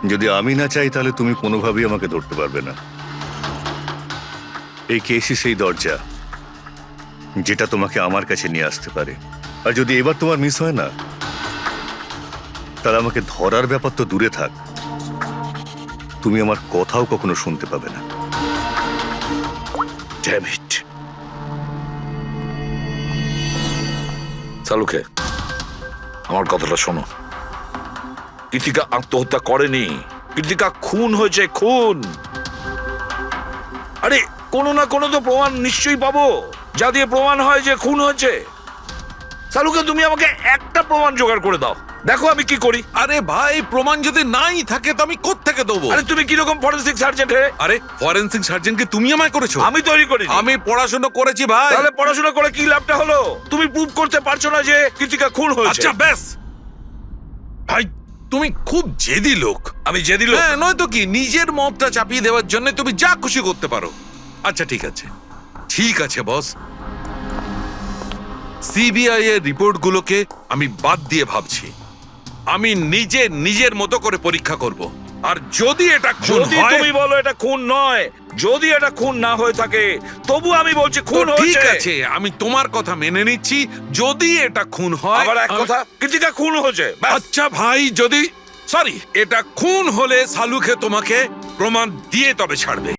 যদি আমি না চাই তাহলে তুমি কোনোভাবেই আমাকে ধরতে পারবে না। এই কেসই সেই দরজা যেটা তোমাকে আমার কাছে নিয়ে আসতে পারে। আর যদি এবার তোমার মিস হয় না, তাহলে আমাকে ধরার ব্যাপার তো দূরে থাক, তুমি আমার কথাও কখনো শুনতে পাবে না। Damn it. সালুকে, আমার কথাটা শোনো। কৃতিকা আত্মহত্যা করেনি, কৃতিকা খুন হয়েছে, খুন। আরে কোনো না কোনো তো প্রমাণ নিশ্চয়ই পাবো, যা দিয়ে প্রমাণ হয় যে খুন হয়েছে। সালুকে, তুমি আমাকে একটা প্রমাণ জোগাড় করে দাও, দেখো আমি কি করি। আরে ভাই, প্রমাণ যদি নাই থাকে তো আমি কোত্থেকে দেবো? আরে তুমি কিরকম ফরেনসিক সার্জন হে? আরে ফরেনসিক সার্জনকে তুমি আমায় করেছো? আমি তৈরি করি। আমি পড়াশোনা করেছি ভাই। তাহলে পড়াশোনা করে কি লাভটা হলো? তুমি প্রুভ করতে পারছো না যে কৃতিকা খুন হয়েছে। আচ্ছা ব্যাস ভাই, তুমি খুব জেদি লোক। আমি জেদি লোক? হ্যাঁ, নয়তো কি, নিজের মতটা চাপিয়ে দেওয়ার জন্য তুমি যা খুশি করতে পারো। আচ্ছা ঠিক আছে, ঠিক আছে বস, সিবিআই এর রিপোর্টগুলোকে আমি বাদ দিয়ে ভাবছি। আমি নিজের মতো করে পরীক্ষা করব, আর যদি এটা খুন যদি হয়, তুমি বলো এটা খুন নয়, যদি এটা খুন না হয়ে থাকে, তবু আমি বলছি খুন তো ঠিক হয়েছে। আছে, আমি তোমার কথা মেনে নিচ্ছি। যদি এটা খুন হয়, আবার এক কথা, কৃতিকা খুন হয়েছে, ব্যাস। আচ্ছা ভাই, যদি সরি এটা খুন হলে সালুকে তোমাকে প্রমাণ দিয়ে তবে ছাড়বে।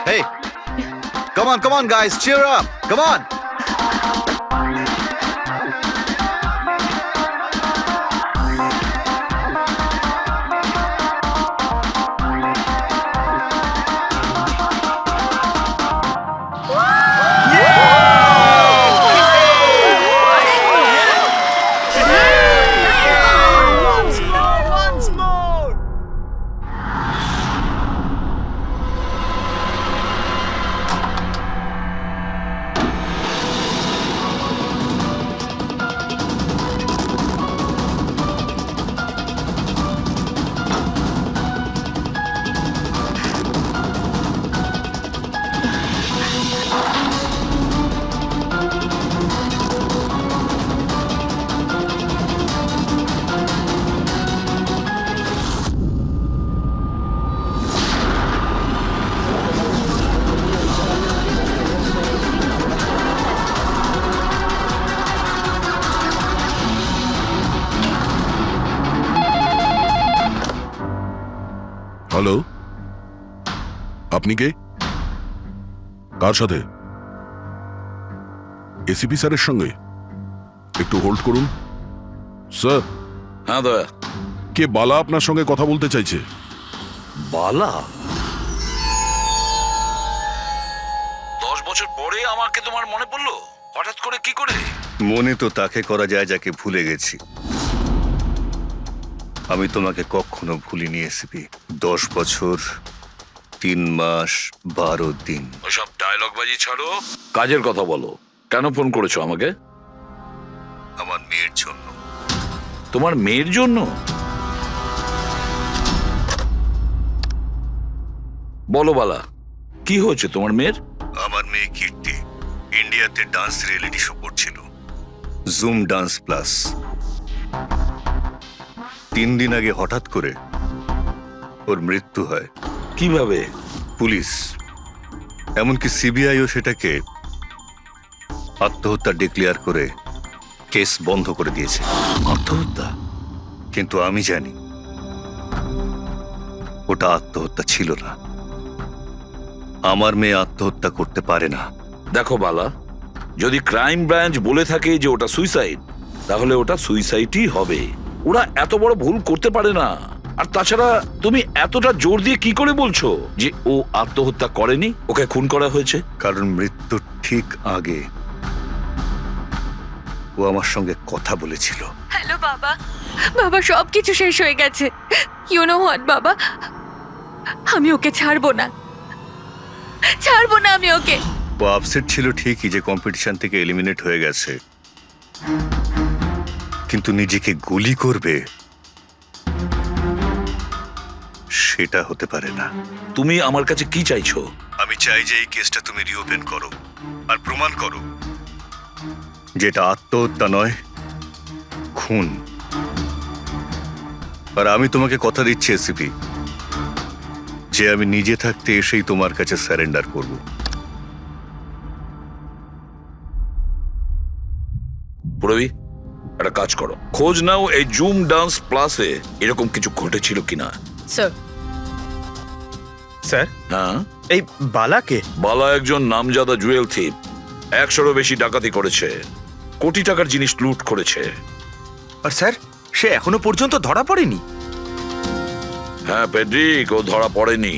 Hey, come on, guys, cheer up. Come on. Once more. Hello, আপনি কে? কার সাথে? এসিপি স্যারের সঙ্গে? একটু হোল্ড করুন স্যার। হ্যাঁ দয়া। কে বালা আপনার সঙ্গে কথা বলতে চাইছে? বালা? 10 বছর পরে আমাকে তোমার মনে পড়লো হঠাৎ করে, কি করে? মনে তো তাকে করা যায় যাকে ভুলে গেছি। আমি তোমাকে কখনো ভুলিনি এসিপি। 10 বছর 3 মাস 12 দিন। ওসব ডায়লগ বাজি ছাড়ো, কাজের কথা বলো। কেন ফোন করেছো আমাকে? আমার মেয়ের জন্য। তোমার মেয়ের জন্য? বলো বালা, কি হয়েছে তোমার মেয়ের? আমার মেয়ে কীর্তি ইন্ডিয়াতে ডান্স রিয়েলিটি শো করছিল, জুম ডান্স প্লাস। 3 দিন আগে হঠাৎ করে ওর মৃত্যু হয়। কিভাবে? পুলিশ, এমনকি সিবিআইও সেটাকে আত্মহত্যা ডিক্লেয়ার করে কেস বন্ধ করে দিয়েছে। আত্মহত্যা? কিন্তু আমি জানি ওটা আত্মহত্যা ছিল না। আমার মেয়ে আত্মহত্যা করতে পারে না। দেখো বালা, যদি ক্রাইম ব্রাঞ্চ বলে থাকে যে ওটা সুইসাইড, তাহলে ওটা সুইসাইডই হবে। ওরা এত বড় ভুল করতে পারে না। আর তাছাড়া তুমি এতটা জোর দিয়ে কি করে বলছো যে ও আত্মহত্যা করেনি, ওকে খুন করা হয়েছে? কারণ মৃত্যুর ঠিক আগে ও আমার সঙ্গে কথা বলেছিল। গেল বাবা। বাবা সব কিছু শেষ হয়ে গেছে। ইউ নো হোয়াট বাবা, আমি ওকে ছাড়বো না, ছাড়বো না আমি ওকে। ও আপসেট ছিল ঠিকই যে কম্পিটিশন থেকে এলিমিনেট হয়ে গেছে, কিন্তু নিজেকে গুলি করবে সেটা হতে পারে না। তুমি আমার কাছে কি চাইছো? আমি চাই যে এই কেসটা তুমি রিওপেন করো আর প্রমাণ করো যেটা আত্মহত্যা নয়, খুন। আর আমি তোমাকে কথা দিচ্ছি এসিপি, যে আমি নিজে থাকতে এসেই তোমার কাছে সারেন্ডার করব। পুরবি, একটা কাজ করো, খোঁজ নাও এই জুম ডান্স প্লাসে এরকম কিছু ঘটেছিল কিনা। স্যার। স্যার, হ্যাঁ, এই বালাকে? বালা একজন নামজাদা জুয়েল থিপ, 100-এরও বেশি ডাকাতি করেছে, কোটি টাকার জিনিস লুট করেছে। আর স্যার, সে এখনো পর্যন্ত ধরা পড়েনি? হ্যাঁ পেড্রিক, ও ধরা পড়েনি।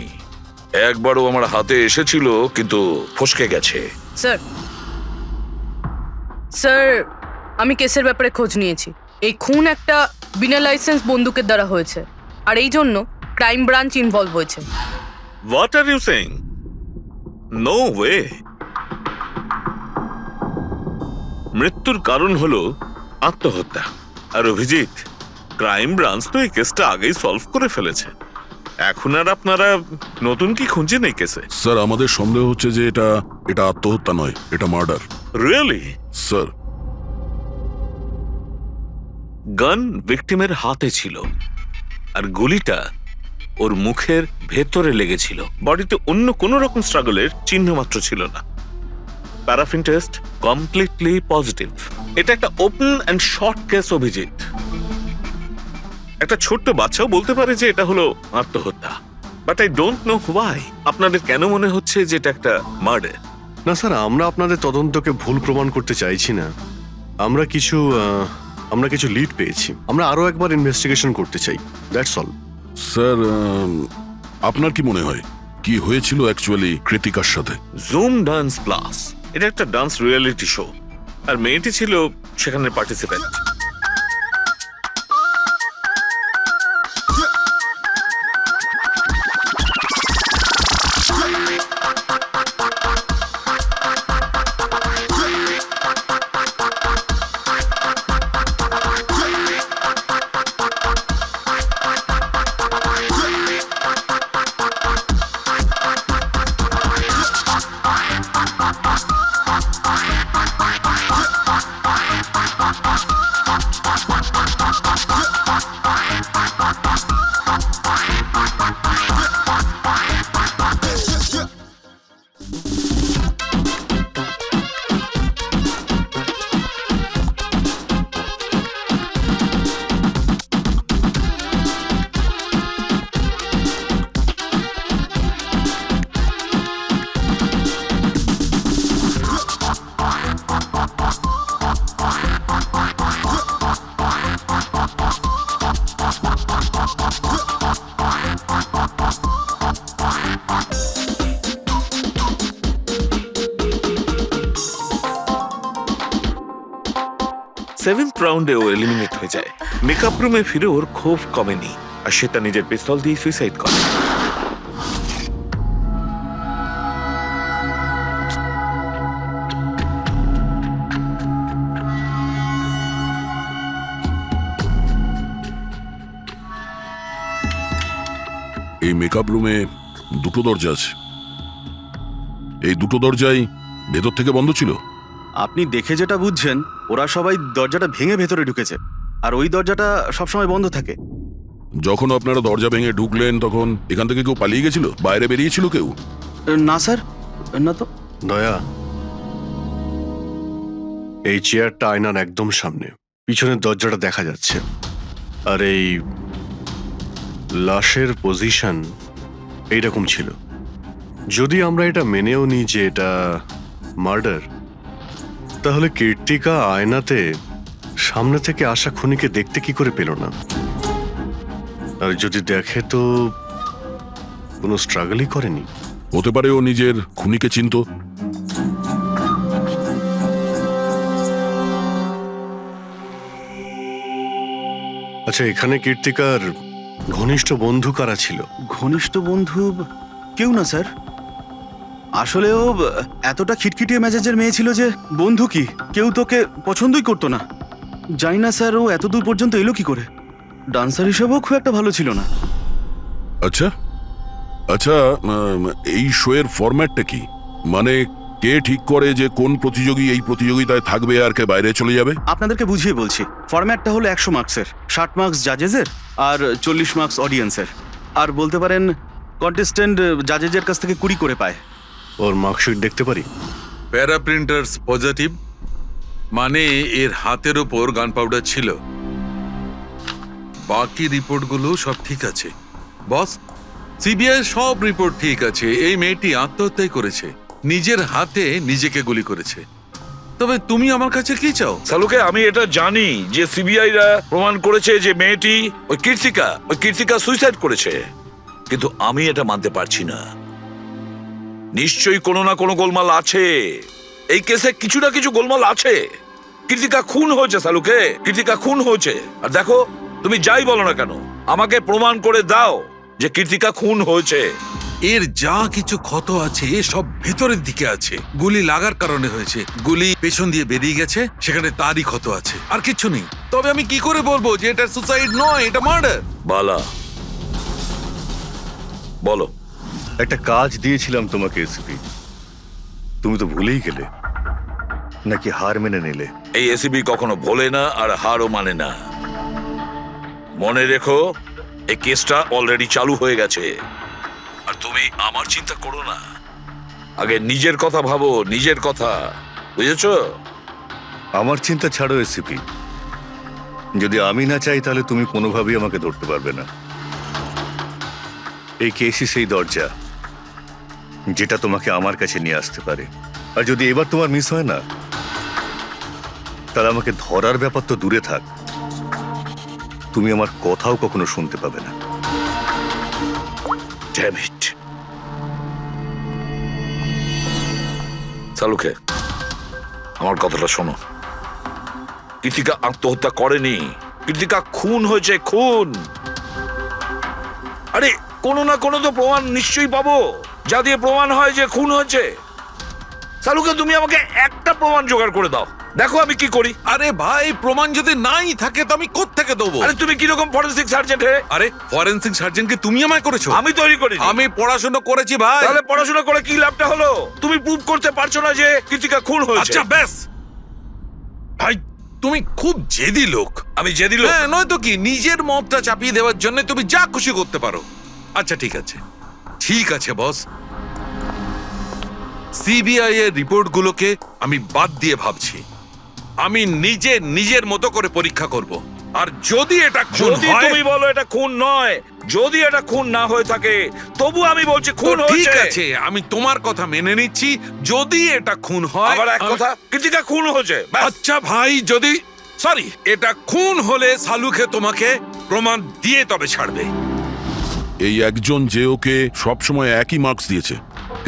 একবারও আমার হাতে এসেছিল কিন্তু ফসকে গেছে। স্যার, স্যার, আমি কেসের ব্যাপারে খোঁজ নিয়েছি। এই খুন একটা বিনা লাইসেন্স বন্দুকের দ্বারা হয়েছে, আর এই জন্য ক্রাইম ব্রাঞ্চ ইনভলভ হয়েছে। What are you saying? No way. মৃত্যুর কারণ হলো আত্মহত্যা। আর অভিজিৎ, ক্রাইম ব্রাঞ্চ তো এই কেসটা আগেই সলভ করে ফেলেছে। এখন আর আপনারা নতুন কি খুঁজছেন এই কেসে? স্যার, আমাদের সন্দেহ হচ্ছে যে এটা আত্মহত্যা নয়, এটা মার্ডার। রিয়েলি? স্যার, গান ভিকটিমের হাতে ছিল, আর গুলিটা ওর মুখের ভেতরে লেগেছিল। বডিতে অন্য কোনো রকম স্ট্রাগলের চিহ্ন মাত্র ছিল না। Paraffin test completely positive. এটা একটা open and short case Abhijit. একটা ছোট্ট বাচ্চাও বলতে পারে যে এটা হলো আত্মহত্যা। But I don't know why আপনাদের কেন মনে হচ্ছে যে এটা একটা মার্ডার? না স্যার, আমরা আপনাদের তদন্তকে ভুল প্রমাণ করতে চাইছি না। আমরা কিছু লিড পেয়েছি, আমরা আরো একবার ইনভেস্টিগেশন করতে চাই, দ্যাটস অল। স্যার, আপনার কি মনে হয় কি হয়েছিল অ্যাকচুয়ালি কৃতিকার সাথে? জুম ডান্স প্লাস এটা একটা ডান্স রিয়েলিটি শো, আর মেয়েটি ছিল সেখানে পার্টিসিপেন্ট। সেভেন্থ রাউন্ডে ও এলিমিনেট হয়ে যায়। মেকআপ রুমে ফিরে ওর ক্ষোভ কমেনি, আর সে তার নিজের পিস্তল দিয়ে সুইসাইড করে। এই মেকআপ রুমে দুটো দরজা আছে, এই দুটো দরজাই ভেতর থেকে বন্ধ ছিল। আপনি দেখে যেটা বুঝছেন, ওরা সবাই দরজাটা ভেঙে ভেতরে ঢুকেছে, আর ওই দরজাটা সবসময় বন্ধ থাকে। যখন আপনারা দরজা ভেঙে ঢুকলেন তখন এখান থেকে কেউ পালিয়ে গেছিল? বাইরে বেরিয়েছিল কেউ? না স্যার, না তো। দয়া, এই চেয়ারটা আয়নার একদম সামনে, পিছনের দরজাটা দেখা যাচ্ছে। আর এই লাশের পজিশন এইরকম ছিল। যদি আমরা এটা মেনেও নিই যে এটা মার্ডার, তাহলে কীর্তিকা আয়নাতে সামনে থেকে আসা খুনিকে দেখতে কি করে পেল না? আর যদি দেখে তো কোনো স্ট্রাগলই করেনি। হতে পারে ও নিজের খুনিকে চিনত। আচ্ছা, এখানে কীর্তিকার ঘনিষ্ঠ বন্ধু কারা ছিল? ঘনিষ্ঠ বন্ধু কেউ না স্যার। আসলে ও এতটা খিটখিটিয়ে মেজাজের মেয়ে ছিল যে বন্ধু কি কেউ তোকে পছন্দই করতো না। জানি না স্যার ও এত দূর পর্যন্ত এলো কি করে। ডান্সার হিসেবেও খুব একটা ভালো ছিল না। আচ্ছা আচ্ছা, এই শোয়ের ফরম্যাটটা কি? মানে কে ঠিক করে যে কোন প্রতিযোগী এই প্রতিযোগিতায় থাকবে আর কে বাইরে চলে যাবে? আপনাদেরকে বুঝিয়ে বলছি। ফরম্যাটটা হলো 100 মার্কসের, 60 মার্কস জাজেসের আর 40 মার্কস অডিয়েন্সের। আর বলতে পারেন কন্টেস্টেন্ট জাজেসের কাছ থেকে 20 করে পায়। ওর মার্কশিট দেখতে পারি? প্যারা প্রিন্টার্স পজিটিভ, মানে এর হাতের ওপর গান পাউডার ছিল। বাকি রিপোর্টগুলো সব ঠিক আছে বস। সিবিআই সব রিপোর্ট ঠিক আছে। এই মেয়েটি আত্মহত্যাই করেছে, নিজের হাতে নিজেকে গুলি করেছে। তবে তুমি আমার কাছে কি চাও? সালুকে, আমি এটা জানি যে সিবিআই রা প্রমাণ করেছে যে মেয়েটি ওই কীর্তিকা সুইসাইড করেছে, কিন্তু আমি এটা মানতে পারছি না। নিশ্চয়ই কোনো না কোনো গোলমাল আছে এই কেসে, কিছু না কিছু গোলমাল আছে। কীর্তিকা খুন হয়েছে সালুকে, কীর্তিকা খুন হয়েছে। আর দেখো, তুমি যাই বলো না কেন, আমাকে প্রমাণ করে দাও যে কীর্তিকা খুন হয়েছে। এর যা কিছু ক্ষত আছে সব ভেতরের দিকে আছে, গুলি লাগার কারণে হয়েছে। গুলি পেছন দিয়ে বেরিয়ে গেছে, সেখানে তারই ক্ষত আছে, আর কিছু নেই। তবে আমি কি করে বলবো যে এটা সুসাইড নয়, এটা মার্ডার? বালা, বলো। একটা কাজ দিয়েছিলাম তোমাকে এসিপি, তুমি তো ভুলেই গেলে, নাকি হার মেনে নিলে? এই এসিবি কখনো ভোলে না আর হারও মানে না। মনে রেখো, এই কেসটা অলরেডি চালু হয়ে গেছে। আর তুমি আমার চিন্তা করো না, আগে নিজের কথা ভাবো, নিজের কথা, বুঝেছো? আমার চিন্তা ছাড়ো এসিপি, যদি আমি না চাই তাহলে তুমি কোনোভাবেই আমাকে ধরতে পারবে না। এই কেসই সেই দরজা যেটা তোমাকে আমার কাছে নিয়ে আসতে পারে। আর যদি এবার তোমার মিস হয় না, তাহলে আমাকে ধরার ব্যাপার তো দূরে থাক, তুমি আমার কথাও কখনো শুনতে পাবে না। Damn it. সালুকে, আমার কথাটা শোনো। কীর্তিকা আত্মহত্যা করেনি, কীর্তিকা খুন হয়েছে, খুন। আরে কোনো না কোনো তো প্রমাণ নিশ্চয়ই পাবো, যা দিয়ে প্রমাণ হয় যে খুন হয়েছে। সালুকে, তুমি আমাকে একটা প্রমাণ জোগাড় করে দাও, দেখো আমি কি করি। আরে ভাই, প্রমাণ যদি নাই থাকে তো আমি কোত্থেকে দেবো? আরে তুমি কিরকম ফরেন্সিক সার্জেন্ট হে? আরে ফরেনসিক সার্জনকে তুমি আমায় করেছো? আমি তৈরি করি। আমি পড়াশোনা করেছি ভাই। তাহলে পড়াশোনা করে কি লাভটা হলো? তুমি প্রুভ করতে পারছো না যে কীর্তিকা খুন হয়েছে। আচ্ছা ব্যাস ভাই, তুমি খুব জেদি লোক। আমি জেদি লোক? হ্যাঁ, নয়তো কি, নিজের মতটা চাপিয়ে দেওয়ার জন্য তুমি যা খুশি করতে পারো। আচ্ছা ঠিক আছে, ঠিক আছে বস। সিবিআই এর রিপোর্টগুলোকে আমি বাদ দিয়ে ভাবছি। আমি নিজের মতো করে পরীক্ষা করব। আর যদি এটা খুন যদি হয়, তুমি বলো এটা খুন নয়, যদি এটা খুন না হয়ে থাকে, তবু আমি বলছি খুন তো ঠিক হয়েছে। আছে, আমি তোমার কথা মেনে নিচ্ছি। যদি এটা খুন হয়, আবার এক কথা, কীর্তিকা খুন হয়েছে, ব্যাস। আচ্ছা ভাই, যদি সরি এটা খুন হলে সালুকে তোমাকে প্রমাণ দিয়ে তবে ছাড়বে। এই একজন যে ওকে সবসময় একই মার্কস দিয়েছে,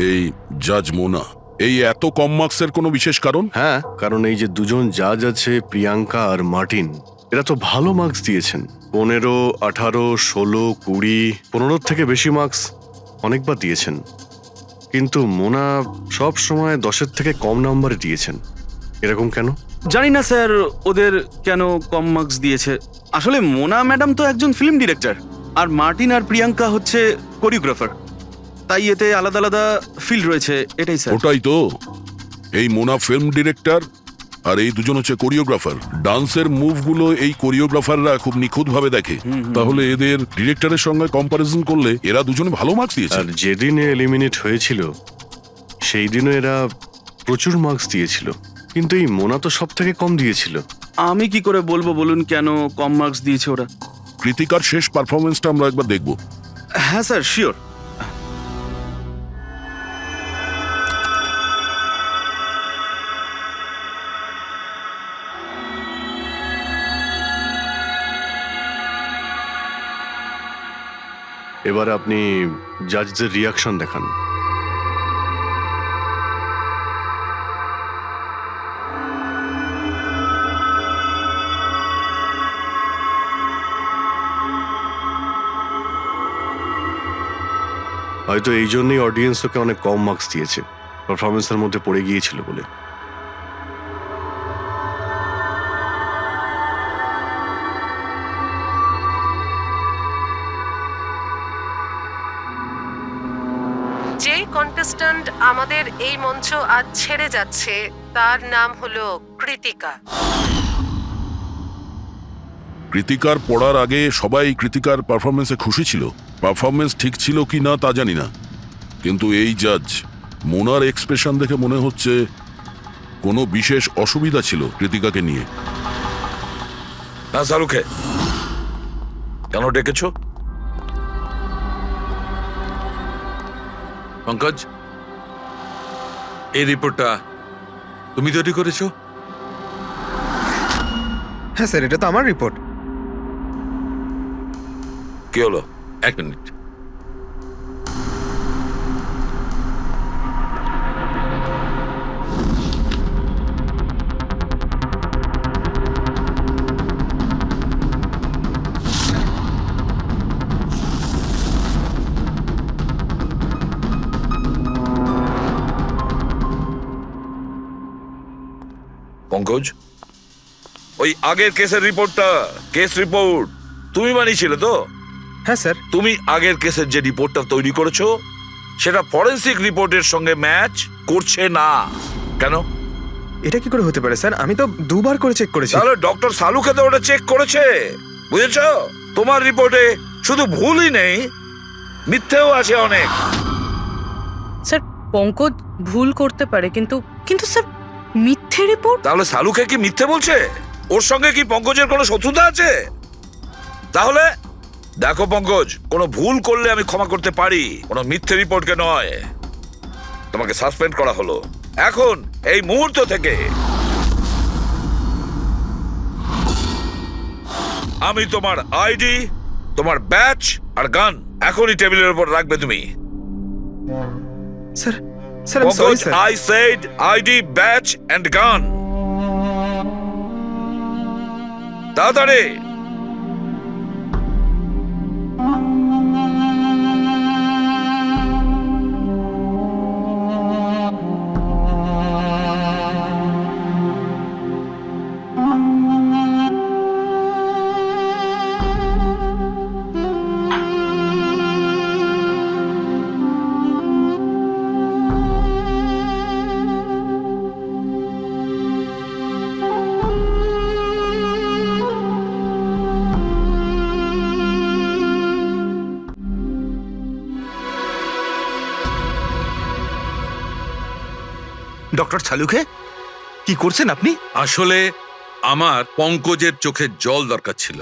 এই জাজ মোনা, এই এত কম মার্কসের কোনো বিশেষ কারণ? হ্যাঁ, কারণ এই যে দুজন জাজ আছে, প্রিয়াঙ্কা আর মার্টিন, এরা তো ভালো মার্কস দিয়েছেন। 15, 18, 16, 20, 15 থেকে বেশি মার্কস অনেকবার দিয়েছেন। কিন্তু মোনা সব সময় 10-এর থেকে কম নাম্বারে দিয়েছেন। এরকম কেন? জানি না স্যার ওদের কেন কম মার্কস দিয়েছে। আসলে মোনা ম্যাডাম তো একজন ফিল্ম ডিরেক্টর, আর মার্টিন আর প্রিয়াঙ্কা হচ্ছে কোরিওগ্রাফার, তাই এতে আলাদা আলাদা ফিল্ড রয়েছে, এটাই স্যার। ওটাই তো, এই মোনা ফিল্ম ডিরেক্টর আর এই দুজন হচ্ছে কোরিওগ্রাফার। ডান্সের মুভগুলো এই কোরিওগ্রাফাররা খুব নিখুঁতভাবে দেখে। তাহলে এদের ডিরেক্টরের সঙ্গে কম্পারিজন করলে এরা দুজনে ভালো মার্কস দিয়েছে। আর যেদিন এলিমিনেট হয়েছিল সেই দিনও এরা প্রচুর মার্কস দিয়েছিল, কিন্তু এই মোনা তো সব থেকে কম দিয়েছিল। আমি কি করে বলবো বলুন কেন কম মার্কস দিয়েছে ওরা? কৃতিকার শেষ পারফরমেন্সটা আমরা একবার দেখব। হ্যাঁ স্যার, শিওর। এবার আপনি জাজদের রিয়াকশন দেখান। হয়তো এই জন্যই অডিয়েন্স ওকে অনেক কম মার্কস দিয়েছে, পারফরমেন্সের মধ্যে পড়ে গিয়েছিল বলে। যে কন্টেস্ট্যান্ট আমাদের এই মঞ্চ আজ ছেড়ে যাচ্ছে তার নাম হলো কৃতিকা। কৃতিকার পড়ার আগে সবাই কৃতিকার পারফরমেন্সে খুশি ছিল। পারফরমেন্স ঠিক ছিল কি না তা জানি না, কিন্তু এই জাজ মোনার এক্সপ্রেশন দেখে মনে হচ্ছে কোনো বিশেষ অসুবিধা ছিল কৃতিকাকে নিয়ে। না শাহরুখে, কেন ডেকেছো? পঙ্কজ, এই রিপোর্টটা তুমি তৈরি করেছো? হ্যাঁ স্যার, এটা তো আমার রিপোর্ট। কি হলো? 1 মিনিট। পঙ্কজ, ওই আগের কেসের রিপোর্টটা, কেস রিপোর্ট তুমি বানিয়েছিলে তো? হ্যাঁ স্যার। তুমি আগের কেসের যে রিপোর্টটা তৈরি করেছো সেটা ফরেনসিক রিপোর্টের সঙ্গে ম্যাচ করছে না কেন? এটা কি করে হতে পারে স্যার? আমি তো 2 বার করে চেক করেছি। তাহলে ডক্টর সালুকে তো ওটা চেক করেছে, বুঝেছো? তোমার রিপোর্টে শুধু ভুলই নেই, মিথ্যেও আছে অনেক। স্যার, পঙ্কজ ভুল করতে পারে, কিন্তু কিন্তু স্যার, মিথ্যে রিপোর্ট? তাহলে সালুকে কি মিথ্যে বলছে? ওর সঙ্গে কি পঙ্কজের কোনো শত্রুতা আছে? তাহলে দেখো পঙ্কজ, কোনো ভুল করলে আমি ক্ষমা করতে পারি, কোনো মিথ্যে রিপোর্টকে নয়। তোমাকে সাসপেন্ড করা হলো এখন, এই মুহূর্ত থেকে। আমি তোমার আইডি, তোমার ব্যাচ আর গান এখনই টেবিলের উপর রাখবে তুমি। স্যার, স্যার আমি sorry sir. I said ID, badge and gun. তাড়াতাড়ি। ডক্টর সালুখে, কি করছেন আপনি? আসলে আমার পঙ্কজের চোখের জল দরকার ছিল।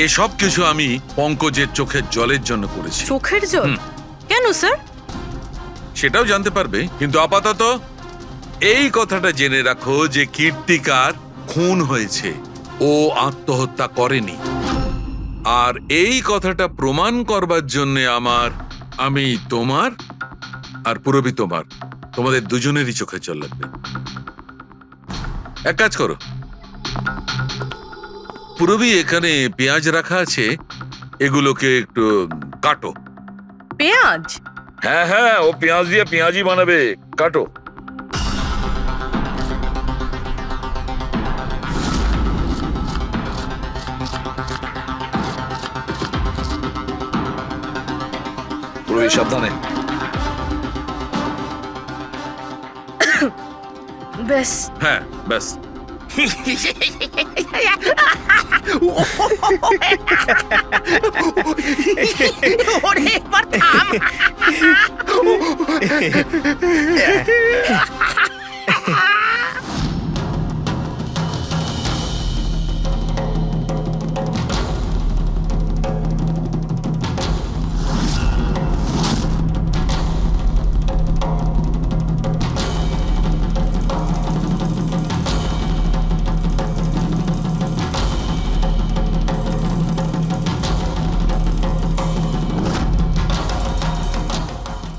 এসব কিছু আমি পঙ্কজের চোখের জলের জন্য করেছি। চোখের জল? কেন স্যার? সেটাও জানতে পারবে, কিন্তু আপাতত এই কথাটা জেনে রাখো যে কীর্তিকার খুন হয়েছে, ও আত্মহত্যা করেনি। আর এই কথাটা প্রমাণ করবার জন্য আমি তোমার আর পুরবি তোমাদের দুজনেরই চোখে জল লাগবে। এক কাজ করো, পুরবি এখানে পেঁয়াজ রাখা আছে, এগুলোকে একটু কাটো। পেঁয়াজ? হ্যাঁ হ্যাঁ, ও পেঁয়াজ দিয়ে পেঁয়াজি বানাবে, কাটো। পুরবি সাবধানে। ব্যাস। হ্যাঁ ব্যাস। ওরে এবার থাম।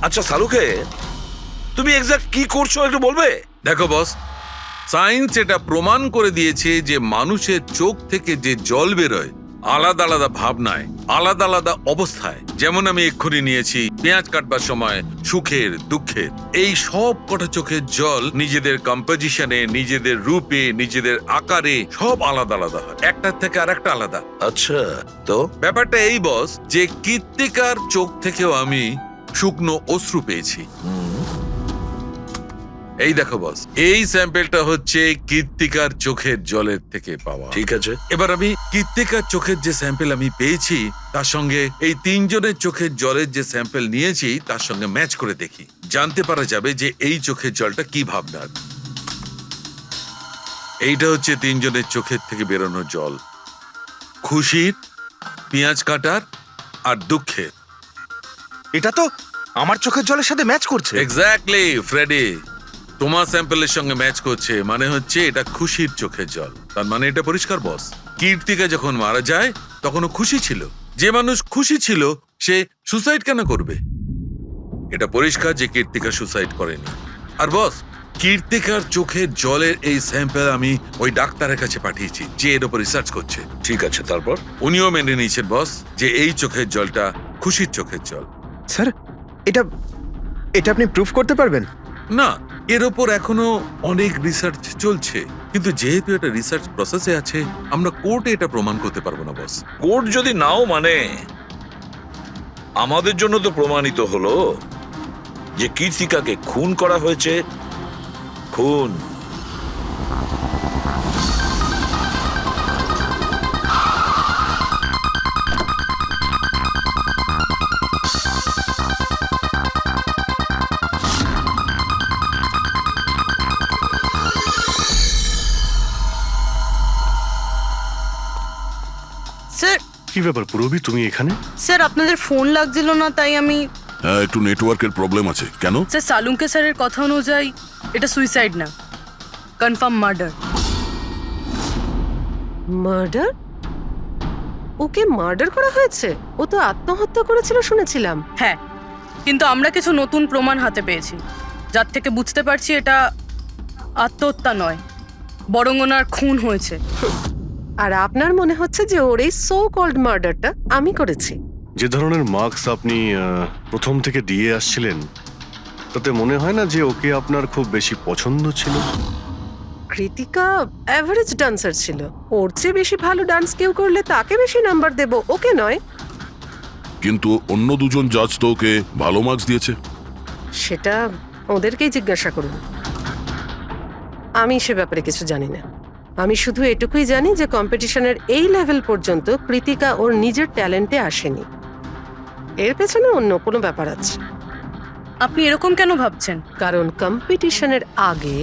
আচ্ছা সালুকে, তুমি এক্সাক্ট কি করছো একটু বলবে? দেখো বস, সায়েন্স এটা প্রমাণ করে দিয়েছে যে মানুষের চোখ থেকে যে জল বেরোয় আলাদা আলাদা ভাবনায়, আলাদা আলাদা অবস্থায়, যেমন আমি এক্ষুনি নিয়েছি পেঁয়াজ কাটবার সময় সুখের দুঃখের, এই সব কটা চোখের জল নিজেদের কম্পোজিশনে, নিজেদের রূপে, নিজেদের আকারে সব আলাদা আলাদা হয়, একটার থেকে আর একটা আলাদা। আচ্ছা, তো ব্যাপারটা এই বস যে কৃত্তিকার চোখ থেকেও আমি শুকনো অশ্রু পেয়েছি। এই দেখো বস, এই স্যাম্পেলটা হচ্ছে কৃত্তিকার চোখের জলের থেকে পাওয়া। ঠিক আছে, এবার আমি কৃত্তিকার চোখের যে স্যাম্পেল আমি পেয়েছি তার সঙ্গে এই তিনজনের চোখের জলের যে স্যাম্পেল নিয়েছি তার সঙ্গে ম্যাচ করে দেখি, জানতে পারা যাবে যে এই চোখের জলটা কি ভাবনার। এইটা হচ্ছে তিনজনের চোখের থেকে বেরোনো জল, খুশির, পেঁয়াজ কাটার আর দুঃখের। এটা তো আমার চোখের জলের সাথে ম্যাচ করছে। এক্স্যাক্টলি ফ্রেডি, তোমার স্যাম্পেলের সঙ্গে ম্যাচ করছে, মানে হচ্ছে এটা খুশির চোখের জল। তার মানে এটা পরিষ্কার বস, কীর্তিকা যখন মারা যায় তখনও খুশি ছিল। যে মানুষ খুশি ছিল সে সুসাইড কেন করবে? এটা পরিষ্কার যে কীর্তিকা সুসাইড করেনি। আর বস, কীর্তিকার চোখের জলের এই স্যাম্পেল আমি ওই ডাক্তারের কাছে পাঠিয়েছি যে এর উপর রিসার্চ করছে। ঠিক আছে, তারপর? উনিও মেনে নিয়েছেন বস যে এই চোখের জলটা খুশির চোখের জল। স্যার, এটা এটা আপনি প্রুফ করতে পারবেন? না, এর ওপর এখনো অনেক রিসার্চ চলছে, কিন্তু যেহেতু এটা রিসার্চ প্রসেসে আছে আমরা কোর্টে এটা প্রমাণ করতে পারবো না বস। কোর্ট যদি নাও মানে, আমাদের জন্য তো প্রমাণিত হলো যে কীর্তিকাকে খুন করা হয়েছে। খুন। স্যার, কি ব্যাপার পুরবি, তুমি এখানে? স্যার আপনাদের ফোন লাগছিল না তাই আমি। হ্যাঁ, একটু নেটওয়ার্কের প্রবলেম আছে। কেন? স্যার, সালুঙ্কে স্যারের কথা অনুযায়ী এটা সুইসাইড না, কনফার্ম মার্ডার। মার্ডার? ওকে মার্ডার করা হয়েছে? ও তো আত্মহত্যা করেছিল শুনেছিলাম। হ্যাঁ, কিন্তু আমরা কিছু নতুন প্রমাণ হাতে পেয়েছি যার থেকে বুঝতে পারছি এটা আত্মহত্যা নয়, বরং ওনার খুন হয়েছে। আর আপনার মনে হচ্ছে যে ওর এই সো কল্ড মার্ডারটা আমি করেছি? যে ধরনের মার্কস আপনি প্রথম থেকে দিয়ে আসছিলেন তাতে মনে হয় না যে ওকে আপনার খুব বেশি পছন্দ ছিল। কৃতিকা অ্যাভারেজ ডান্সার ছিল, ওর চেয়ে বেশি ভালো ডান্স কেউ করলে তাকে বেশি নাম্বার দেব, ওকে নয়। কিন্তু অন্য দুজন জাজ তো ওকে ভালো মার্কস দিয়েছে। সেটা ওদেরকেই জিজ্ঞাসা করুন, আমি সে ব্যাপারে কিছু জানি না। আমি শুধু এটুকুই জানি যে কম্পিটিশনের এই লেভেল পর্যন্ত কৃতিকা ওর নিজের ট্যালেন্টে আসেনি, এর পেছনে অন্য কোনো ব্যাপার আছে। আপনি এরকম কেন ভাবছেন? কারণ কম্পিটিশনের আগে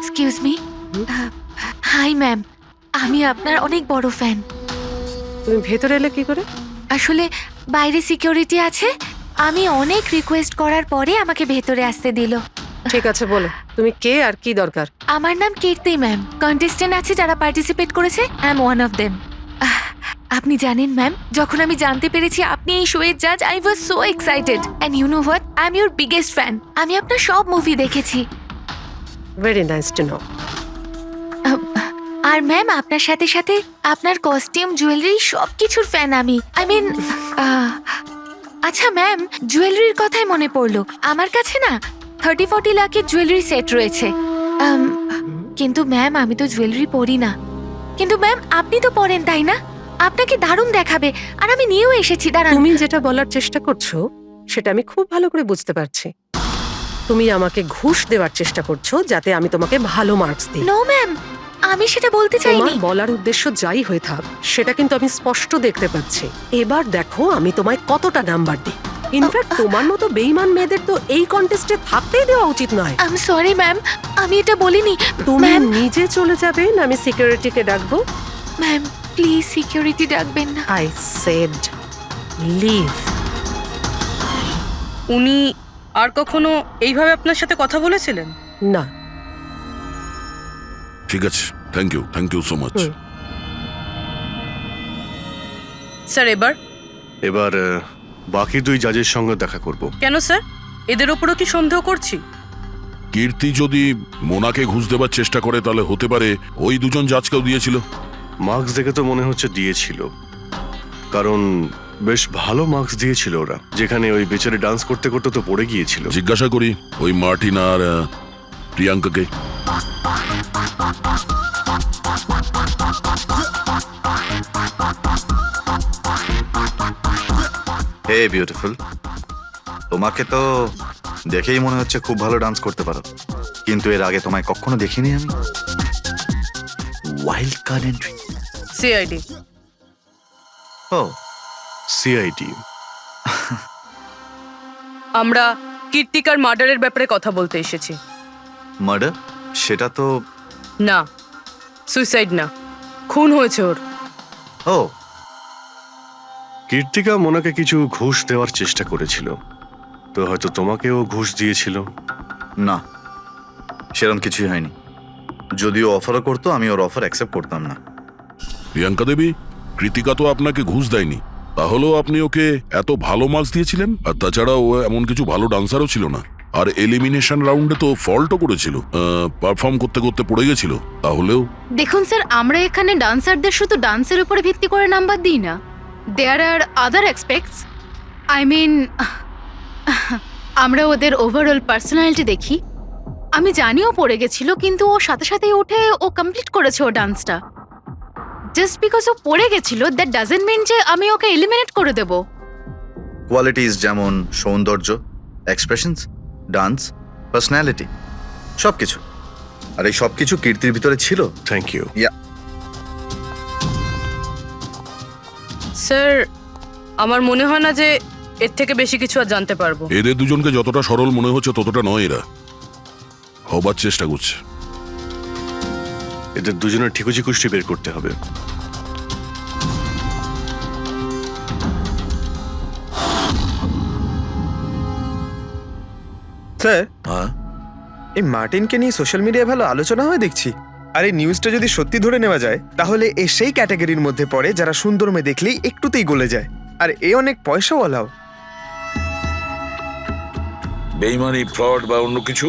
এক্সকিউজ মি। হাই ম্যাম, আমি আপনার অনেক বড় ফ্যান। তুমি ভেতরে এলে কি করে? আসলে বাইরে সিকিউরিটি আছে, আমি অনেক রিকোয়েস্ট করার পরে আমাকে ভেতরে আসতে দিল। ঠিক আছে, বলো তুমি কে আর কি দরকার। আমার নাম কীর্তি ম্যাম, কন্টেস্টেন্ট আছে যারা পার্টিসিপেট করেছে, I am one of them. আপনি জানেন ম্যাম, যখন আমি জানতে পেরেছি আপনি এই শোয়ের জাজ, I was so excited, and you know what, I am your biggest fan. আমি আপনার সব মুভি দেখেছি। Very nice to know. আর ম্যাম, আপনার সাথে সাথে আপনার কস্টিউম, জুয়েলারি সব কিছুর ফ্যান আমি। আই মিন, আচ্ছা ম্যাম, জুয়েলারির কথাই মনে পড়লো, আমার কাছে না 30-40 লাখের জুয়েলারি সেট রয়েছে। কিন্তু ম্যাম, আমি তো জুয়েলারি পরি না। কিন্তু ম্যাম, আপনি তো পরেন তাই না? আপনাকে দারুণ দেখাবে, আর আমি নিয়েও এসেছি। দাঁড়ান। তুমি যেটা বলার চেষ্টা করছো সেটা আমি খুব ভালো করে বুঝতে পারছি। তুমি আমাকে ঘুষ দেওয়ার চেষ্টা করছো যাতে আমি তোমাকে ভালো মার্কস দিই। নো ম্যাম, আমি সেটা বলতে চাইনি। তোমার বলার উদ্দেশ্য যাই হয়ে থাক সেটা কিন্তু আমি স্পষ্ট দেখতে পাচ্ছি। এবার দেখো আমি তোমায় কতটা নাম্বার দিই। ইনফ্যাক্ট তোমার মতো বেঈমান মেয়েদের তো এই কন্টেস্টে থাকতেই দেওয়া উচিত নয়। আই এম সরি ম্যাম, আমি এটা বলিনি। তুমি ম্যাম, নিজে চলে যাবে না আমি সিকিউরিটিকে ডাকবো? ম্যাম প্লিজ সিকিউরিটি ডাকবেন না। I said leave. উনি আর কখনো এইভাবে আপনার সাথে কথা বলেছিলেন? না। ঠিক আছে, thank you so much. Sir, এবার বাকি দুই জাজের সঙ্গে দেখা করব। কেন স্যার, এদের ওপরও কি সন্দেহ করছি? কীর্তি যদি মোনাকে ঘুষ দেবার চেষ্টা করে তাহলে হতে পারে ওই দুজন জাজকেও দিয়েছিল। মার্কস দেখে তো মনে হচ্ছে দিয়েছিল, কারণ বেশ ভালো মার্কস দিয়েছিল ওরা, যেখানে ওই বেচারে ডান্স করতে করতে তো পড়ে গিয়েছিল। জিজ্ঞাসা করি ওই মার্টিন আর প্রিয়াঙ্কাকে। হে বিউটিফুল, তোমাকে তো দেখেই মনে হচ্ছে খুব ভালো ডান্স করতে পারো, কিন্তু এর আগে তোমায় কখনো দেখিনি আমি। Wild card entry. সিআইডি। ও সিআইডি। আমরা কীর্তিকার মার্ডারের ব্যাপারে কথা বলতে এসেছি। মার্ডার? সেটা তো না, সুইসাইড না, খুন হয়েছে ওর। ও কীর্তিকা মোনাকে কিছু ঘুষ দেওয়ার চেষ্টা করেছিল, তো হয়তো তোমাকেও ঘুষ দিয়েছিল। না, সেরকম কিছুই হয়নি। যদিও অফারও করতো, আমি ওর অফার অ্যাকসেপ্ট করতাম না। প্রিয়াঙ্কা দেবী, কৃতিকা তো আপনাকে ঘুষ দেয়নি, তাহলেও আপনি ওকে এত ভালো মার্কস দিয়েছিলেন। আর তাছাড়া ও এমন কিছু ভালো ডান্সারও ছিল না, আর এলিমিনেশন রাউন্ডে তো ফল্টও করেছিল, পারফর্ম করতে করতে পড়ে গেছিল। তাহলেও দেখুন স্যার, আমরা এখানে ডান্সারদের শুধু ডান্সের উপরে ভিত্তি করে নাম্বার দিই না। দেয়ার আর আদার এক্সপেক্টস, আই মিন আমরা ওদের ওভারঅল পার্সোনালিটি দেখি। আমি জানিও পড়ে গেছিল, কিন্তু ও সাথে সাথেই উঠে ও কমপ্লিট করেছে ও ডান্সটা। জাস্ট বিকজ ও পড়ে গেছিল, দ্যাট ডাজন্ট মিন যে আমি ওকে এলিমিনেট করে দেব। কোয়ালিটিস যেমন সৌন্দর্য, এক্সপ্রেশনস, ডান্স, পার্সোনালিটি, সবকিছু। আর এই সবকিছু কীর্তির ভিতরে ছিল। Thank you. স্যার, আমার মনে হয় না যে এর থেকে বেশি কিছু আর জানতে পারবো। এদের দুজনকে যতটা সরল মনে হচ্ছে ততটা নয়, এরা হবার চেষ্টা করছে। এদের দুজনের ঠিকুজি কুষ্টি বের করতে হবে। স্যার, হ্যাঁ, এই মার্টিনকে নিয়ে সোশ্যাল মিডিয়ায় ভালো আলোচনা হয় দেখছি। আর এই নিউজটা যদি সত্যি ধরে নেওয়া যায়, তাহলে এ সেই ক্যাটাগরির মধ্যে পড়ে যারা সুন্দর মেয়ে দেখলেই একটুতেই গলে যায়। আর এ অনেক পয়সাওয়ালাও। বেইমানি, ফ্রড বা অন্য কিছু?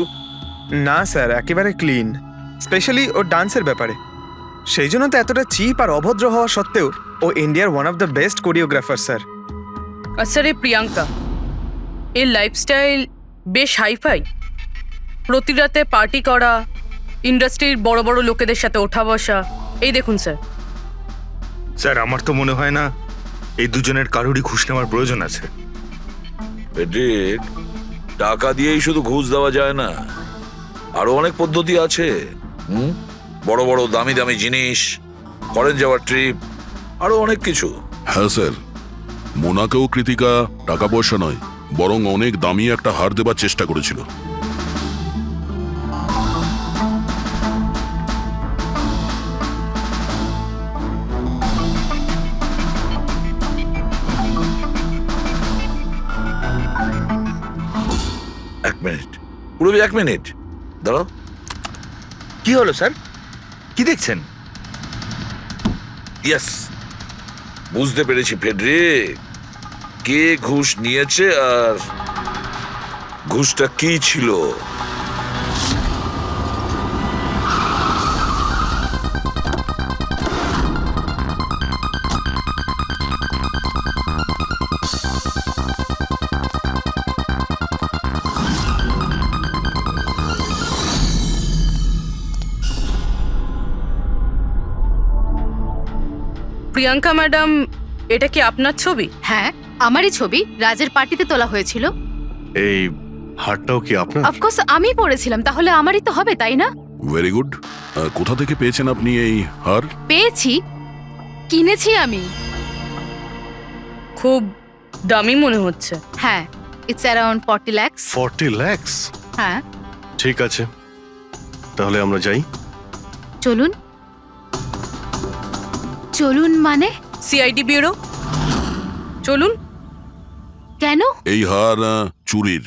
না স্যার, একেবারে ক্লিন, স্পেশালি ওর ডান্সের ব্যাপারে। সেই জন্য তো এতটা চিপ আর অভদ্র হওয়া সত্ত্বেও ও ইন্ডিয়ার one of the best choreographer sir. আর স্যার, এই প্রিয়াঙ্কা, এর লাইফস্টাইল বেশ হাইফাই। প্রতি রাতে পার্টি করা, ইন্ডাস্ট্রির বড় বড় লোকেদের সাথে ওঠা বসা। এই দেখুন স্যার। স্যার, আমার তো মনে হয় না এই দুজনের কারোরই ঘুষ নেওয়ার প্রয়োজন আছে। পেট্রিক, টাকা দিয়েই শুধু ঘুষ দেওয়া যায় না, আরো অনেক পদ্ধতি আছে। বড় বড় দামি দামি জিনিস, ফরেন যাওয়ার ট্রিপ, আরো অনেক কিছু। হ্যাঁ স্যার, মোনাকেও কৃতিকা টাকা পয়সা নয়, বরং অনেক দামি একটা হার দেবার চেষ্টা করেছিল। এক মিনিট, পুরো 1 মিনিট দাঁড়াও। কি হলো স্যার? কি দেখছেন? ইয়েস, বুঝতে পেরেছি ফেডরিক, কে ঘুষ নিয়েছে আর ঘুষটা কি ছিল। প্রিয়াঙ্কা ম্যাডাম, এটা কি আপনার ছবি? হ্যাঁ, আমারই ছবি, রাজের পার্টিতে তোলা হয়েছিল। এই হারটাও কি আপনার? অফকোর্স আমি পড়েছিলাম, তাহলে আমারই তো হবে, তাই না? Very good. কোথা থেকে পেয়েছেন আপনি এই হার? পেয়েছি, কিনেছি আমি। খুব দামি মনে হচ্ছে। হ্যাঁ, ইটস অ্যারাউন্ড 40 লাখ। 40 লাখ? হ্যাঁ। ঠিক আছে, তাহলে আমরা যাই। চলুন। চলুন মানে? CID bureau. চলুন। কেন? এই হার চুরির।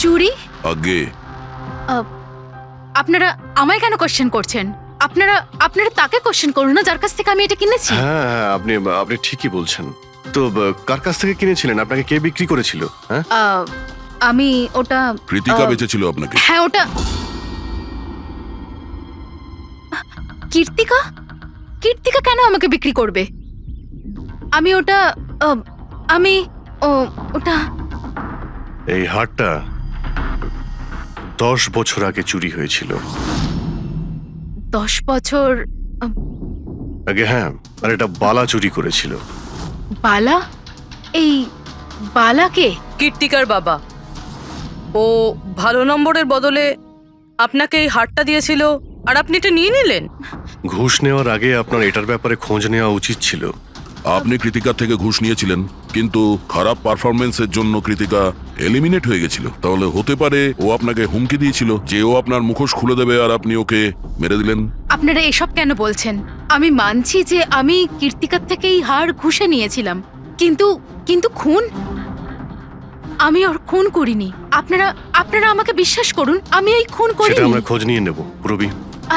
চুরি? আগে আপনারা আমায় কেন কোশ্চেন করছেন? আপনারা তাকে কোশ্চেন করুন না, যার কাছ থেকে আমি এটা কিনেছি। হ্যাঁ হ্যাঁ, আপনি ঠিকই বলছেন। তো কার কাছ থেকে কিনেছিলেন? আপনাকে কে বিক্রি করেছিল? হ্যাঁ, আমি ওটা কৃতিকা বেঁচেছিল আপনাকে। হ্যাঁ ওটা কীর্তিকা কীর্তিকা কেন আমাকে বিক্রি করবে? আমি ওটা আমি ওটা এই হারটা 10 বছর আগে চুরি হয়েছিল। 10 বছর আগে? হ্যাঁ, আর এটা বালা চুরি করেছিল। বালা? এই বালাকে? কীর্তিকার বাবা। ও ভালো নম্বরের বদলে আপনাকে এই হারটা দিয়েছিল আর আপনি এটা নিয়ে নিলেন। ঘুষ নেওয়ার আগে আপনার এটার ব্যাপারে খোঁজ নেওয়া উচিত ছিল। আপনি কৃতিকার থেকে ঘুষ নিয়েছিলেন, কিন্তু খারাপ পারফরমেন্সের জন্য কৃতিকা এলিমিনেট হয়ে গেছিল। তাহলে হতে পারে ও আপনাকে হুমকি দিয়েছিল যে ও আপনার মুখোশ খুলে দেবে আর আপনি ওকে মেরে দিলেন। আপনারা এসব কেন বলছেন? আমি মানছি যে আমি কীর্তিকার থেকে এই হার ঘুষে নিয়েছিলাম, কিন্তু কিন্তু খুন? আমি ওর খুন করিনি। আপনারা আমাকে বিশ্বাস করুন, আমি এই খুন সেটা করিনি। আমরা খোঁজ নিয়ে নেব পুরবি।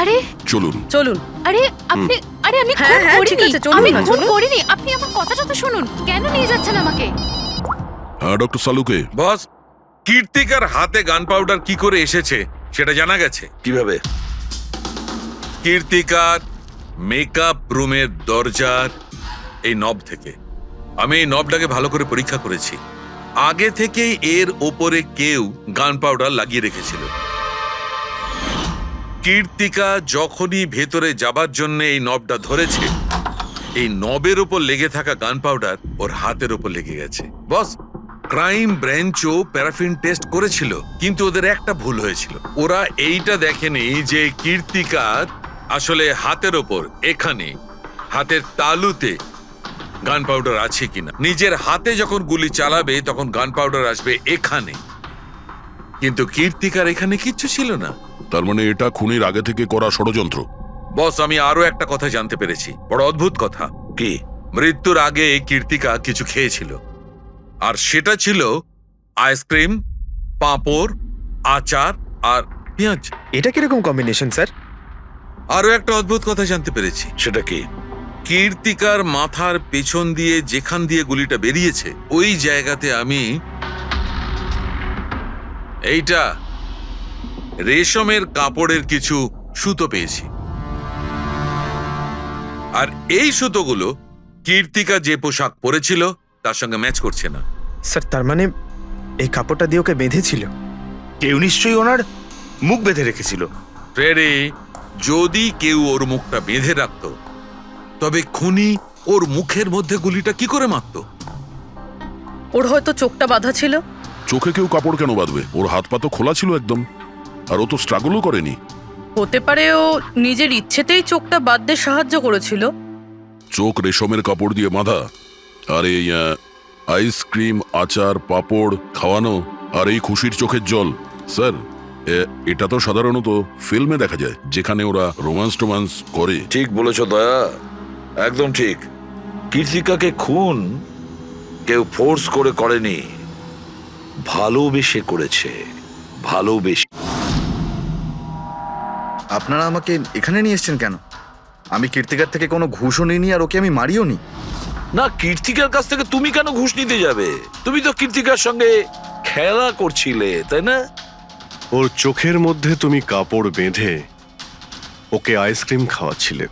আরে চলুন। চলুন। আরে আপনি আমি খুন করিনি। আমি খুন করিনি। আপনি আমার কথাটা তো শুনুন। কেন নিয়ে যাচ্ছেন আমাকে? হ্যাঁ ডক্টর সালুকে। বস, কীর্তিকার হাতে গান পাউডার কি করে এসেছে সেটা জানা গেছে। কিভাবে? কীর্তিকার মেকআপ রুমের দরজার এই নব থেকে। আমি এই নবটাকে ভালো করে পরীক্ষা করেছি। আগে থেকেই এর ওপরে কেউ গান পাউডার লাগিয়ে রেখেছিল। কীর্তিকা যখনই ভেতরে যাবার জন্য এই নবটা ধরেছে, এই নবের ওপর লেগে থাকা গান পাউডার ওর হাতের ওপর লেগে গেছে। বস, ক্রাইম ব্রাঞ্চও প্যারাফিন টেস্ট করেছিল, কিন্তু ওদের একটা ভুল হয়েছিল। ওরা এইটা দেখেনি যে কীর্তিকার আসলে হাতের ওপর এখানে হাতের তালুতে গান পাউডার আছে কিনা। নিজের হাতে যখন গুলি চালাবে তখন গান পাউডার আসবে এখানে, কিন্তু কীর্তিকার এখানে কিচ্ছু ছিল না। তার মানে এটা খুনির আগে থেকে করা ষড়যন্ত্র। বস, আমি আরো একটা কথা জানতে পেরেছি, বড় অদ্ভুত কথা। কি? মৃত্যুর আগে কীর্তিকা কিছু খেয়েছিল, আর সেটা ছিল আইসক্রিম, পাঁপড়, আচার আর পেঁয়াজ। এটা কিরকম কম্বিনেশন স্যার? আরো একটা অদ্ভুত কথা জানতে পেরেছি। সেটা কি? কীর্তিকার মাথার পেছন দিয়ে যেখান দিয়ে গুলিটা বেরিয়েছে ওই জায়গাতে আমি এইটা রেশমের কাপড়ের কিছু সুতো পেয়েছি, আর এই সুতোগুলো কীর্তিকা যে পোশাক পরেছিল তার সঙ্গে ম্যাচ করছে না। স্যার তার মানে এই কাপড়টা দিয়ে ওকে বেঁধেছিল? কেউ নিশ্চয়ই ওনার মুখ বেঁধে রেখেছিল। ফ্রেডি, যদি কেউ ওর মুখটা বেঁধে রাখতো তবে খুনি ওর মুখের মধ্যে গুলিটা কি করে মারতো? ওর হয়তো চোখটা বাঁধা ছিল। চোখে কেউ কাপড় কেন বাঁধবে? ওর হাত পা তো খোলা ছিল একদম, আর ও তো স্ট্রাগলও করেনি। হতে পারে ও নিজের ইচ্ছেতেই চোখটা বাঁধতে সাহায্য করেছিল। চোখ রেশমের কাপড় দিয়ে বাঁধা, আর এই আইসক্রিম, আচার, পাঁপড় খাওয়ানো, আর এই খুশির চোখের জল। স্যার, এটা তো সাধারণত ফিল্মে দেখা যায়, যেখানে ওরা রোমান্স করে। ঠিক বলেছ দয়া, একদম ঠিক। কীর্তিকাকে খুন কেউ ফোর্স করে করেনি, ভালোবেসে করেছে। ভালোবেসে। আপনারা আমাকে এখানে নিয়ে এসেছেন কেন? আমি কীর্তিকার থেকে কোনো ঘুষও নিইনি, আর ওকে আমি মারিও নি। না, কীর্তিকার কাছ থেকে তুমি কেন ঘুষ নিতে যাবে? তুমি তো কীর্তিকার সঙ্গে খেলা করছিলে, তাই না? ওর চোখের মধ্যে তুমি কাপড় বেঁধে ওকে আইসক্রিম খাওয়াচ্ছিলে।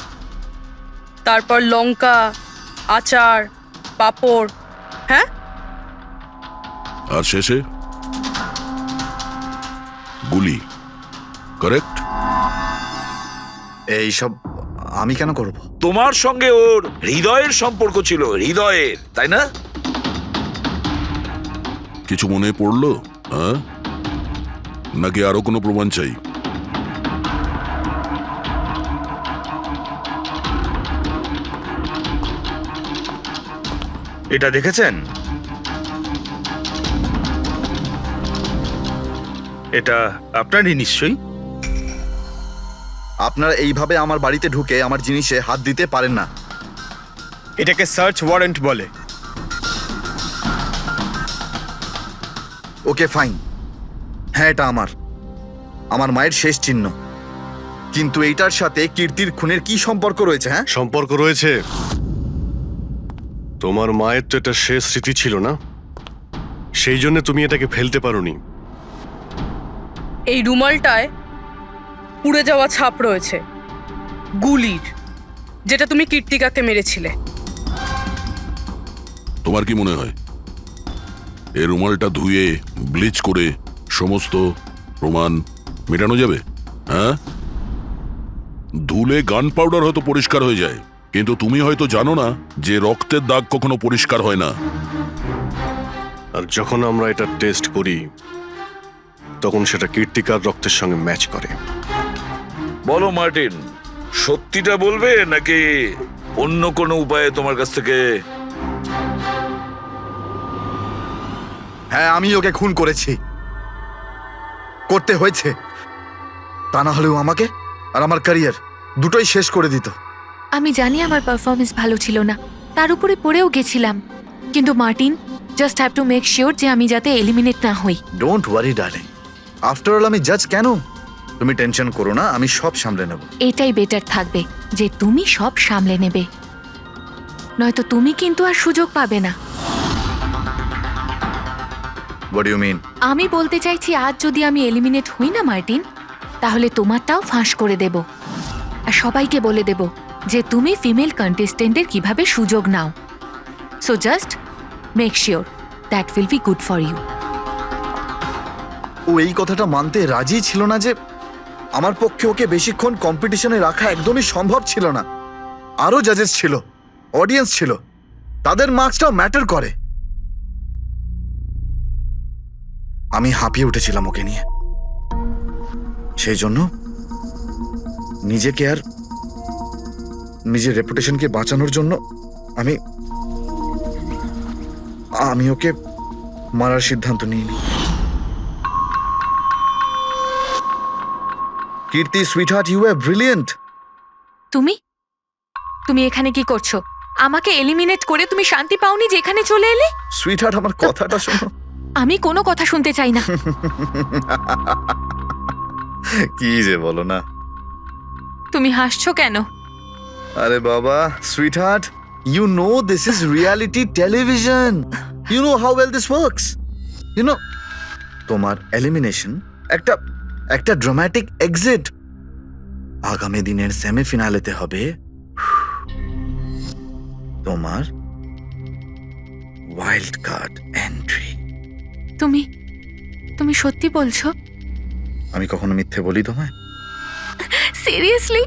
তারপর লঙ্কা, আচার, পাঁপড়। হ্যাঁ, আর শেষে গুলি। কারেক্ট? এইসব আমি কেন করব? তোমার সঙ্গে ওর হৃদয়ের সম্পর্ক ছিল, হৃদয়ের, তাই না? কিছু মনে পড়লো? হ্যাঁ, নাকি আরো কোনো প্রমাণ চাই? এটা দেখেছেন? এটা আপনারই নিশ্চয়ই। আপনারা এইভাবে আমার বাড়িতে ঢুকে আমার জিনিসে হাত দিতে পারেন না। এটাকে সার্চ ওয়ারেন্ট বলে। ওকে ফাইন, হ্যাঁ এটা আমার মায়ের শেষ চিহ্ন, কিন্তু এইটার সাথে কীর্তির খুনের কি সম্পর্ক রয়েছে? হ্যাঁ, সম্পর্ক রয়েছে। তোমার মায়ের তো এটা শেষ স্মৃতি ছিল না, সেই জন্য তুমি এটাকে ফেলতে পারোনি। এই রুমালটায় পুড়ে যাওয়া ছাপ রয়েছে গুলির, যেটা তুমি কীর্তিকাকে মেরেছিলে। তোমার কি মনে হয় এই রুমালটা ধুয়ে ব্লিচ করে সমস্ত প্রমাণ মেটানো যাবে? হ্যাঁ, ধুলে গান পাউডার হয়তো পরিষ্কার হয়ে যায়, কিন্তু তুমি হয়তো জানো না যে রক্তের দাগ কখনো পরিষ্কার হয় না। আর যখন আমরা এটা টেস্ট করি তখন সেটা কীর্তিকার রক্তের সঙ্গে ম্যাচ করে। বলো মার্টিন, সত্যিটা বলবে নাকি অন্য কোনো উপায়ে তোমার কাছ থেকে? হ্যাঁ, আমি ওকে খুন করেছি, করতে হয়েছে। তা না হলেও আমাকে আর আমার ক্যারিয়ার দুটোই শেষ করে দিত। আমি জানি আমার পারফরমেন্স ভালো ছিল না, তার উপরে পড়েও গেছিলাম, কিন্তু Martin, just have to make sure যে আমি যাতে এলিমিনেট না হই। Don't worry darling, after all আমি জাজ কেন? তুমি টেনশন করো না, আমি সব সামলে নেব। এটাই বেটার থাকবে যে তুমি সব সামলে নেবে, নয়তো তুমি কিন্তু আর সুযোগ পাবে না। What do you mean? আমি বলতে চাইছি, আজ যদি আমি এলিমিনেট হই না মার্টিন, তাহলে তোমারটাও ফাঁস করে দেব, আর সবাইকে বলে দেব যে তুমি ফিমেল কন্টেস্টেন্টের কিভাবে সুযোগ নাও। So just make sure that will be good for you. ও এই কথাটা মানতে রাজি ছিল না যে আমার পক্ষে ওকে বেশিক্ষণ কম্পিটিশনে রাখা একদমই সম্ভব ছিল না। আরো জাজেস ছিল, অডিয়েন্স ছিল, তাদের মার্কসটাও ম্যাটার করে। আমি হাঁপিয়ে উঠেছিলাম ওকে নিয়ে, সেই জন্য নিজেকে আর নিজের রেপুটেশনকে বাঁচানোর জন্য আমি ওকে মারার সিদ্ধান্ত নিইনি। কীর্তি সুইটহার্ট, ইউ আর ব্রিলিয়েন্ট। তুমি এখানে কি করছো? আমাকে এলিমিনেট করে তুমি শান্তি পাওনি যে এখানে চলে এলে? সুইটহার্ট, আমার কথাটা শোনো। আমি কোনো কথা শুনতে চাই না। কি যে বলো না। তুমি হাসছো কেন? আরে বাবা, sweetheart, you know this is reality television. You know how well this works. You know, তোমার এলিমিনেশন একটা ড্রামাটিক এক্সিট। আগামী দিনের সেমিফিনালেতে হবে তোমার ওয়াইল্ড কার্ড এন্ট্রি। তুমি সত্যি বলছো? আমি কখনো মিথ্যে বলি তোমায়? Seriously?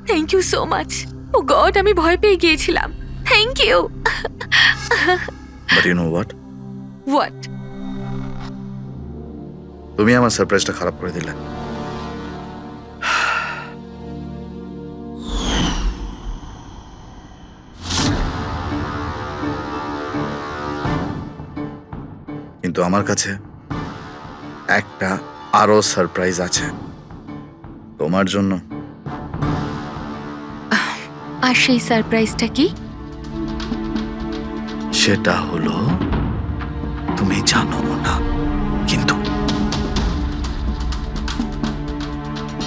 Thank you so much. Oh god, আমি ভয় পেয়ে গিয়েছিলাম। Thank you. But you know what? What? তুমি আমার সারপ্রাইজটা খারাপ করে দিলে। কিন্তু আমার কাছে একটা আরো সারপ্রাইজ আছে তোমার জন্য। আর সেই সারপ্রাইজটা কি? সেটা হলো, তুমি জানো না কিন্তু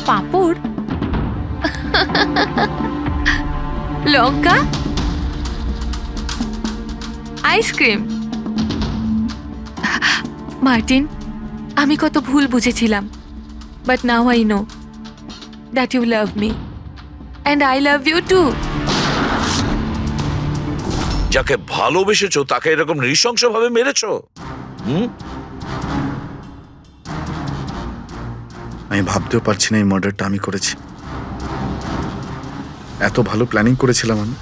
পাঁপড়, লঙ্কা, আইসক্রিম। মার্টিন, আমি কত ভুল বুঝেছিলাম, but now I know that you love me and I love you too. যাকে ভালোবেসেছো তাকে এরকম নৃশংসভাবে মেরেছো? আমি ভাবতেও পারছি না এই মার্ডারটা আমি করেছি। এত ভালো প্ল্যানিং করেছিলাম আমি।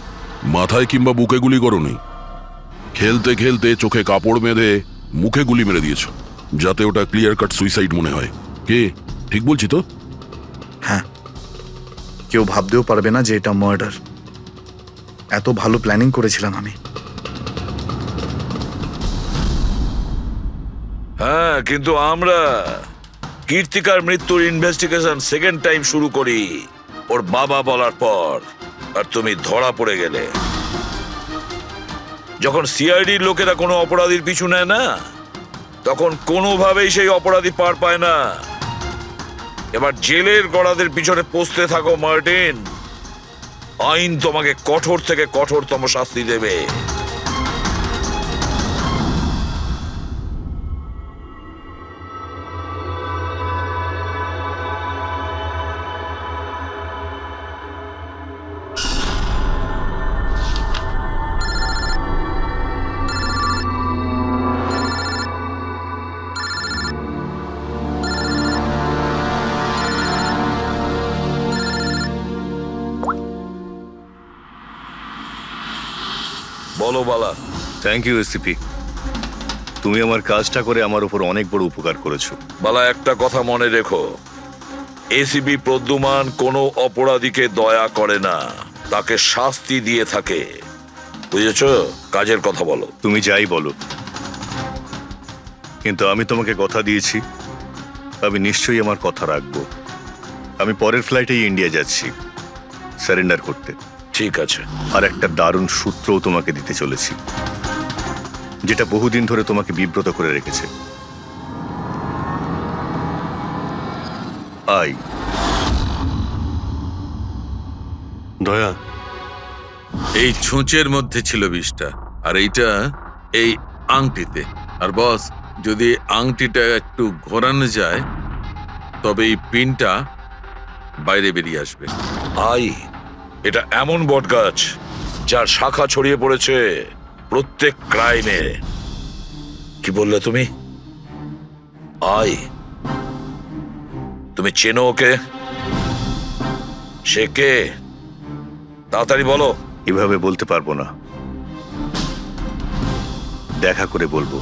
মাথায় কিংবা বুকে গুলি করনি, খেলতে খেলতে চোখে কাপড় বেঁধে মুখে গুলি মেরে দিয়েছো, যাতে ওটা ক্লিয়ার কাট সুইসাইড মনে হয়। কে ঠিক বলছি তো? হ্যাঁ, কেউ ভাবতেও পারবে না যে এটা মার্ডার। এত ভালো প্ল্যানিং করেছিলাম আমি। হ্যাঁ, কিন্তু আমরা কীর্তিকার মৃত্যুর ইনভেস্টিগেশন সেকেন্ড টাইম শুরু করি ওর বাবা বলার পর, আর তুমি ধরা পড়ে গেলে। যখন সিআইডির লোকেরা কোনো অপরাধীর পিছু নেয় না, তখন কোনোভাবেই সেই অপরাধী পার পায় না। এবার জেলের গড়াদের পিছনে পৌঁছতে থাকো মার্টিন। আইন তোমাকে কঠোর থেকে কঠোরতম শাস্তি দেবে। বলো বালা। থ্যাংক ইউ এসিপি, তুমি আমার কাজটা করে আমার উপর অনেক বড় উপকার করেছো। বালা, একটা কথা মনে রেখো, এসিবি প্রদ্যুমান কোনো অপরাধীকে দয়া করে না, তাকে শাস্তি দিয়ে থাকে, বুঝেছো? কাজের কথা বলো। তুমি যাই বলো, কিন্তু আমি তোমাকে কথা দিয়েছি, আমি নিশ্চয়ই আমার কথা রাখবো। আমি পরের ফ্লাইটেই ইন্ডিয়া যাচ্ছি সারেন্ডার করতে। ঠিক আছে। আর একটা দারুণ সূত্রও তোমাকে দিতে চলেছি, যেটা বহুদিন ধরে তোমাকে বিব্রত করে রেখেছে। আই দয়া, এই ছুঁচের মধ্যে ছিল বিষটা, আর এইটা এই আংটিতে। আর বস, যদি আংটিটা একটু ঘোরানো যায় তবে এই পিনটা বাইরে বেরিয়ে আসবে। আই, এটা এমন বটগাছ যার শাখা ছড়িয়ে পড়েছে প্রত্যেক ক্রাইমে। কি বললে তুমি? আই, তুমি চেনো ওকে? সে কে? তাড়াতাড়ি বলো। এভাবে বলতে পারবো না, দেখা করে বলবো।